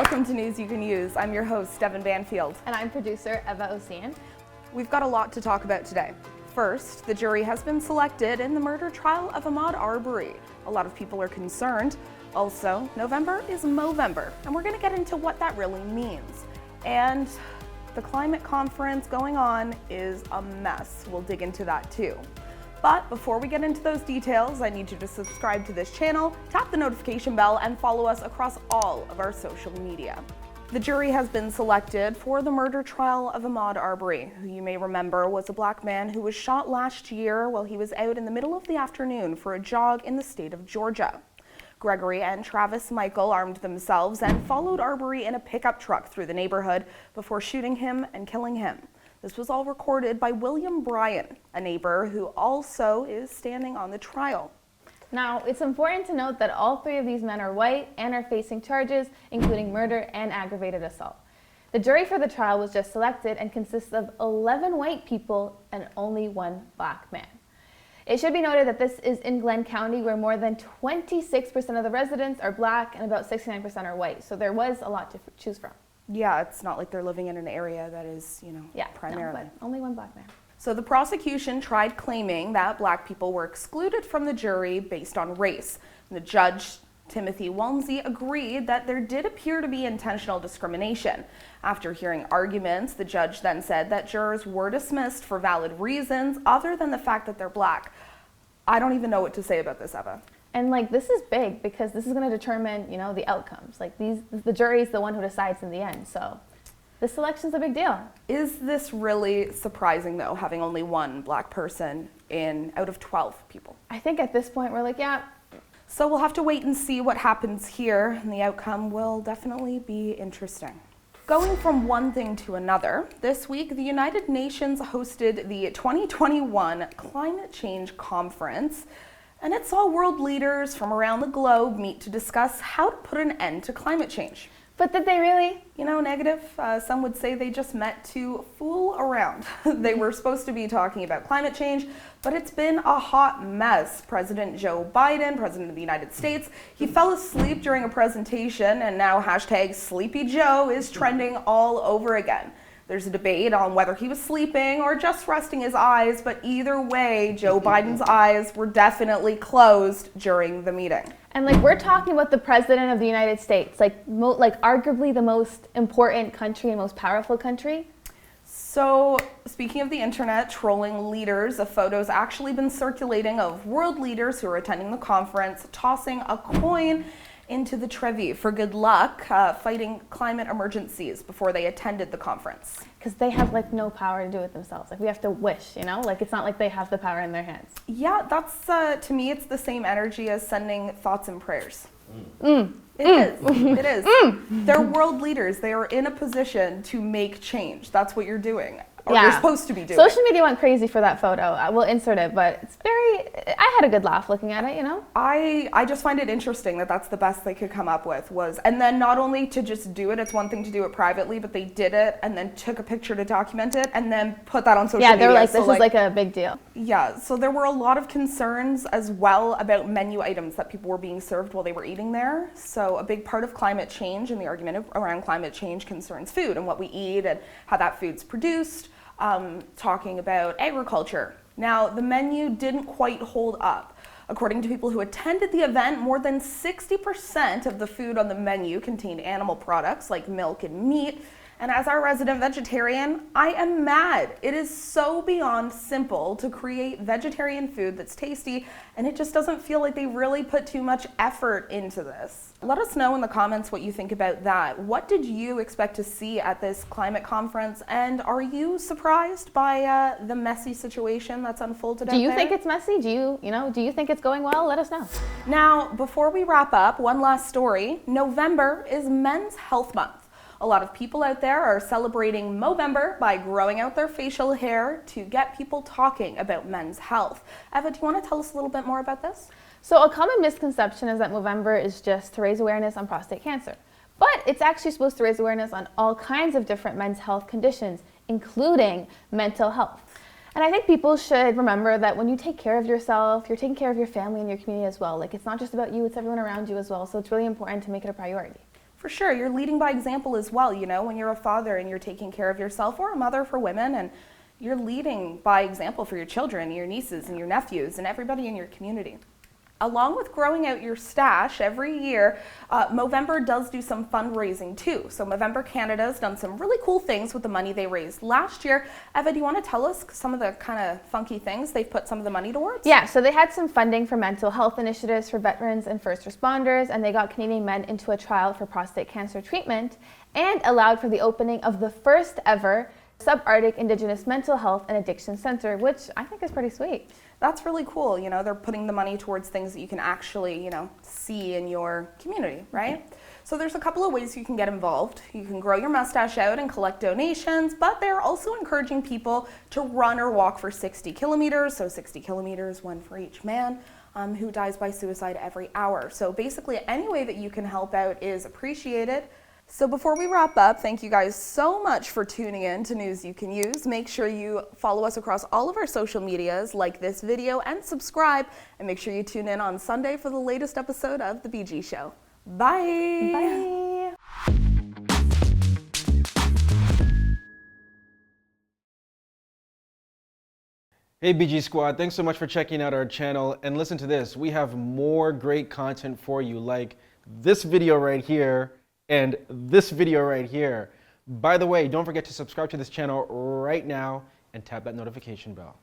Welcome to News You Can Use. I'm your host, Devin Banfield. And I'm producer Eva Ocean. We've got a lot to talk about today. First, the jury has been selected in the murder trial of Ahmaud Arbery. A lot of people are concerned. Also, November is Movember, and we're going to get into what that really means. And the climate conference going on is a mess. We'll dig into that too. But before we get into those details, I need you to subscribe to this channel, tap the notification bell, and follow us across all of our social media. The jury has been selected for the murder trial of Ahmaud Arbery, who you may remember was a black man who was shot last year while he was out in the middle of the afternoon for a jog in the state of Georgia. Gregory and Travis Michael armed themselves and followed Arbery in a pickup truck through the neighborhood before shooting him and killing him. This was all recorded by William Bryan, a neighbor who also is standing on the trial. Now, it's important to note that all three of these men are white and are facing charges, including murder and aggravated assault. The jury for the trial was just selected and consists of 11 white people and only one black man. It should be noted that this is in Glenn County, where more than 26% of the residents are black and about 69% are white. So there was a lot to choose from. Yeah, it's not like they're living in an area that is, primarily. No, but only one black man. So the prosecution tried claiming that black people were excluded from the jury based on race. And the judge, Timothy Walmsley, agreed that there did appear to be intentional discrimination. After hearing arguments, the judge then said that jurors were dismissed for valid reasons other than the fact that they're black. I don't even know what to say about this, Eva. And this is big because this is going to determine, the outcomes. The jury is the one who decides in the end. So this election's a big deal. Is this really surprising though, having only one black person out of 12 people? I think at this point we're yeah. So we'll have to wait and see what happens here, and the outcome will definitely be interesting. Going from one thing to another, this week the United Nations hosted the 2021 Climate Change Conference. And it saw world leaders from around the globe meet to discuss how to put an end to climate change. But did they really? Negative. Some would say they just met to fool around. They were supposed to be talking about climate change, but it's been a hot mess. President Joe Biden, President of the United States, he fell asleep during a presentation, and now hashtag Sleepy Joe is trending all over again. There's a debate on whether he was sleeping or just resting his eyes, but either way, Joe Biden's eyes were definitely closed during the meeting. And we're talking about the president of the United States, arguably the most important country and most powerful country. So, speaking of the internet, trolling leaders, a photo's actually been circulating of world leaders who are attending the conference tossing a coin into the Trevi for good luck fighting climate emergencies before they attended the conference. Because they have no power to do it themselves. We have to wish, it's not like they have the power in their hands. Yeah, that's, to me, it's the same energy as sending thoughts and prayers. It is. They're world leaders. They are in a position to make change. That's what you're doing. Or you're supposed to be doing. Social media went crazy for that photo. We'll insert it, but I had a good laugh looking at it, I just find it interesting that that's the best they could come up with and then not only to just do it, it's one thing to do it privately, but they did it and then took a picture to document it and then put that on social media. Yeah, they were this is a big deal. Yeah, so there were a lot of concerns as well about menu items that people were being served while they were eating there. So a big part of climate change and the argument around climate change concerns food and what we eat and how that food's produced. Talking about agriculture. Now, the menu didn't quite hold up. According to people who attended the event, more than 60% of the food on the menu contained animal products like milk and meat. And as our resident vegetarian, I am mad. It is so beyond simple to create vegetarian food that's tasty, and it just doesn't feel like they really put too much effort into this. Let us know in the comments what you think about that. What did you expect to see at this climate conference, and are you surprised by the messy situation that's unfolded out there? Do you think it's messy? Do you think it's going well? Let us know. Now, before we wrap up, one last story. November is Men's Health Month. A lot of people out there are celebrating Movember by growing out their facial hair to get people talking about men's health. Eva, do you want to tell us a little bit more about this? So a common misconception is that Movember is just to raise awareness on prostate cancer. But it's actually supposed to raise awareness on all kinds of different men's health conditions, including mental health. And I think people should remember that when you take care of yourself, you're taking care of your family and your community as well. It's not just about you, it's everyone around you as well. So it's really important to make it a priority. For sure, you're leading by example as well, you know, when you're a father and you're taking care of yourself, or a mother for women, and you're leading by example for your children, your nieces and your nephews and everybody in your community. Along with growing out your stash every year, Movember does do some fundraising too. So Movember Canada has done some really cool things with the money they raised last year. Eva, do you want to tell us some of the kind of funky things they've put some of the money towards? Yeah, so they had some funding for mental health initiatives for veterans and first responders, and they got Canadian men into a trial for prostate cancer treatment, and allowed for the opening of the first ever Subarctic Indigenous Mental Health and Addiction Center, which I think is pretty sweet. That's really cool. You know, they're putting the money towards things that you can actually, you know, see in your community, right? So there's a couple of ways you can get involved. You can grow your mustache out and collect donations, but they're also encouraging people to run or walk for 60 kilometers. So 60 kilometers, one for each man who dies by suicide every hour. So basically any way that you can help out is appreciated. So before we wrap up, thank you guys so much for tuning in to News You Can Use. Make sure you follow us across all of our social medias, like this video, and subscribe. And make sure you tune in on Sunday for the latest episode of The BG Show. Bye! Bye! Hey BG Squad, thanks so much for checking out our channel. And listen to this, we have more great content for you, like this video right here, and this video right here. By the way, don't forget to subscribe to this channel right now and tap that notification bell.